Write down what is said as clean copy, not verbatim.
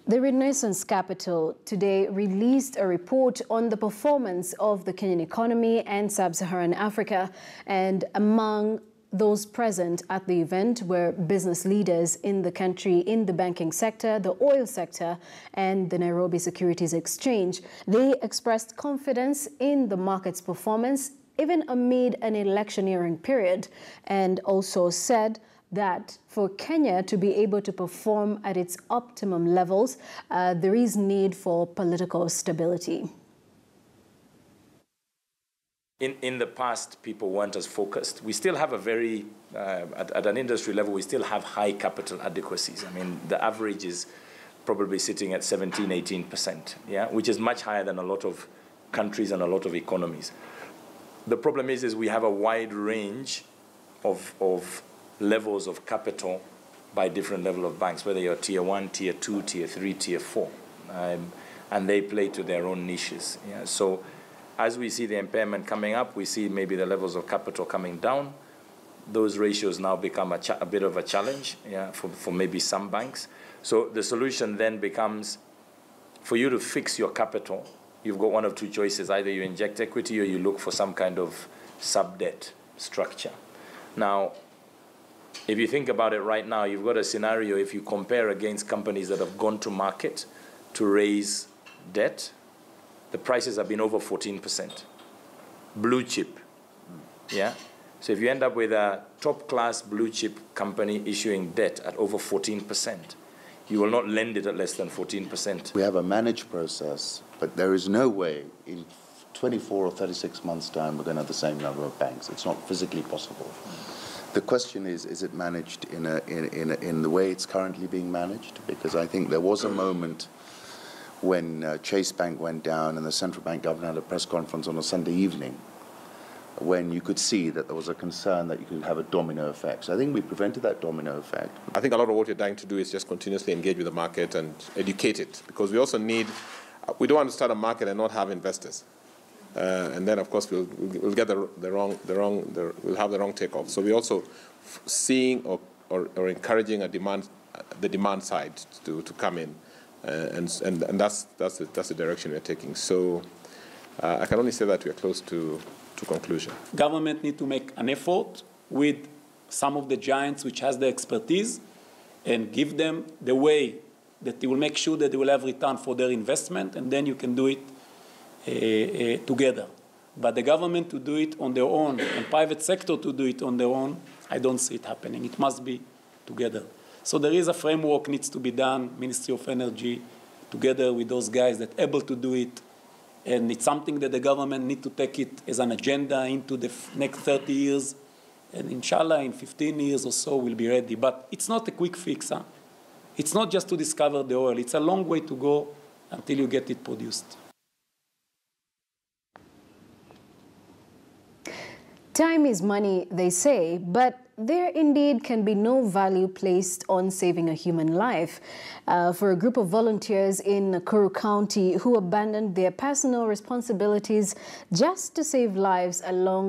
The Renaissance Capital today released a report on the performance of the Kenyan economy and sub-Saharan Africa. And among those present at the event were business leaders in the country, in the banking sector, the oil sector, and the Nairobi Securities Exchange. They expressed confidence in the market's performance, even amid an electioneering period, and also said that for Kenya to be able to perform at its optimum levels, there is need for political stability. In the past, people weren't as focused. We still have a very, at an industry level, we still have high capital adequacies. I mean, the average is probably sitting at 17, 18%, yeah, which is much higher than a lot of countries and a lot of economies. The problem is we have a wide range of levels of capital by different level of banks, whether you're tier 1, tier 2, tier 3, tier 4. And they play to their own niches. Yeah? So as we see the impairment coming up, we see maybe the levels of capital coming down. Those ratios now become a bit of a challenge, yeah, for maybe some banks. So the solution then becomes, for you to fix your capital, you've got one of two choices. Either you inject equity or you look for some kind of sub-debt structure. Now, if you think about it right now, you've got a scenario, if you compare against companies that have gone to market to raise debt, the prices have been over 14%. Blue chip, yeah? So if you end up with a top-class blue chip company issuing debt at over 14%, you will not lend it at less than 14%. We have a managed process, but there is no way in 24 or 36 months' time we're going to have the same number of banks. It's not physically possible. The question is it managed in the way it's currently being managed? Because I think there was a moment when Chase Bank went down and the central bank governor had a press conference on a Sunday evening when you could see that there was a concern that you could have a domino effect. So I think we prevented that domino effect. I think a lot of what you're trying to do is just continuously engage with the market and educate it, because we also need, we don't want to start a market and not have investors. And then, of course, we'll get we'll have the wrong takeoff. So we're also seeing or encouraging the demand side to come in, and that's the direction we're taking. So I can only say that we are close to conclusion. Government need to make an effort with some of the giants which has the expertise and give them the way that they will make sure that they will have return for their investment, and then you can do it together. But the government to do it on their own and private sector to do it on their own, I don't see it happening. It must be together. So there is a framework needs to be done, Ministry of Energy, together with those guys that are able to do it. And it's something that the government need to take it as an agenda into the next 30 years. And inshallah, in 15 years or so, we'll be ready. But it's not a quick fix. Huh? It's not just to discover the oil. It's a long way to go until you get it produced. Time is money, they say, but there indeed can be no value placed on saving a human life. For a group of volunteers in Nakuru County who abandoned their personal responsibilities just to save lives along